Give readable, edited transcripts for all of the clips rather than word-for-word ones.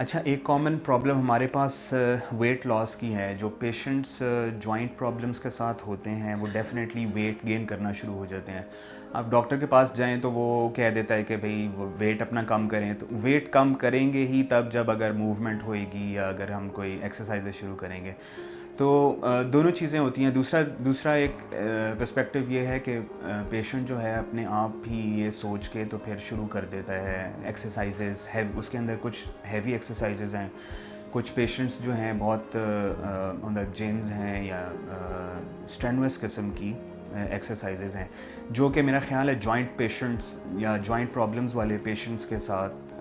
अच्छा, एक common problem हमारे पास वेट लॉस की है। जो पेशेंट्स जॉइंट प्रॉब्लम्स के साथ होते हैं वो डेफ़िनेटली वेट गेन करना शुरू हो जाते हैं। आप डॉक्टर के पास जाएँ तो वो कह देता है कि भई वो वेट अपना कम करें, तो वेट कम करेंगे ही तब जब अगर मूवमेंट होएगी या अगर हम कोई एक्सरसाइज़ेज़ शुरू करेंगे। तो दोनों चीज़ें होती हैं। दूसरा दूसरा एक पर्सपेक्टिव ये है कि पेशेंट जो है अपने आप ही ये सोच के तो फिर शुरू कर देता है एक्सरसाइजेज़ है, उसके अंदर कुछ हैवी एक्सरसाइजेज़ हैं। कुछ पेशेंट्स जो हैं बहुत मतलब जिम्स हैं या स्ट्रेनुअस किस्म की एक्सरसाइजेज़ हैं, जो कि मेरा ख़्याल है जॉइंट पेशेंट्स या जॉइंट प्रॉब्लम्स वाले पेशेंट्स के साथ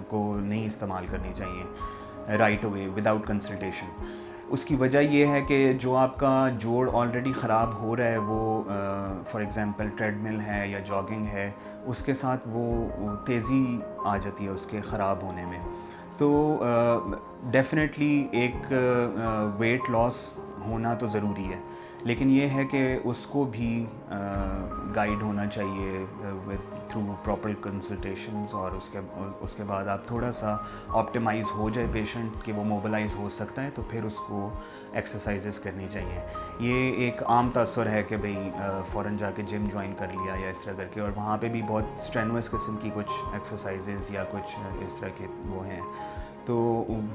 को नहीं इस्तेमाल करनी चाहिए राइट अवे विदाउट कंसल्टेशन। उसकी वजह ये है कि जो आपका जोड़ ऑलरेडी ख़राब हो रहा है वो फॉर एग्ज़ाम्पल ट्रेडमिल है या जॉगिंग है, उसके साथ वो तेज़ी आ जाती है उसके ख़राब होने में। तो डेफ़िनेटली एक वेट लॉस होना तो ज़रूरी है, लेकिन ये है कि उसको भी गाइड होना चाहिए विद थ्रू प्रॉपर कंसल्टेशंस, और उसके बाद आप थोड़ा सा ऑप्टिमाइज़ हो जाए पेशेंट कि वो मोबिलाइज़ हो सकता है, तो फिर उसको एक्सरसाइजेज़ करनी चाहिए। ये एक आम तअस्सुर है कि भई फ़ौरन जाके जिम जॉइन कर लिया या इस तरह करके, और वहाँ पे भी बहुत स्ट्रेनुअस किस्म की कुछ एक्सरसाइजेज़ या कुछ इस तरह के वो हैं, तो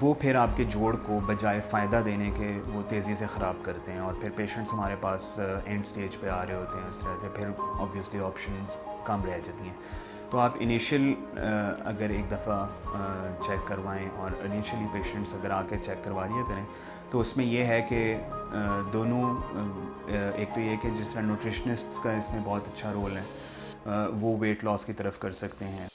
वो फिर आपके जोड़ को बजाय फ़ायदा देने के वो तेज़ी से ख़राब करते हैं, और फिर पेशेंट्स हमारे पास एंड स्टेज पे आ रहे होते हैं। इस तरह से फिर ऑब्वियसली ऑप्शंस कम रह जाती हैं। तो आप इनिशियल अगर एक दफ़ा चेक करवाएं, और इनिशियली पेशेंट्स अगर आके चेक करवा लिया करें, तो उसमें ये है कि दोनों एक तो ये कि जिस तरह न्यूट्रिशनिस्ट्स का इसमें बहुत अच्छा रोल है, वो वेट लॉस की तरफ कर सकते हैं।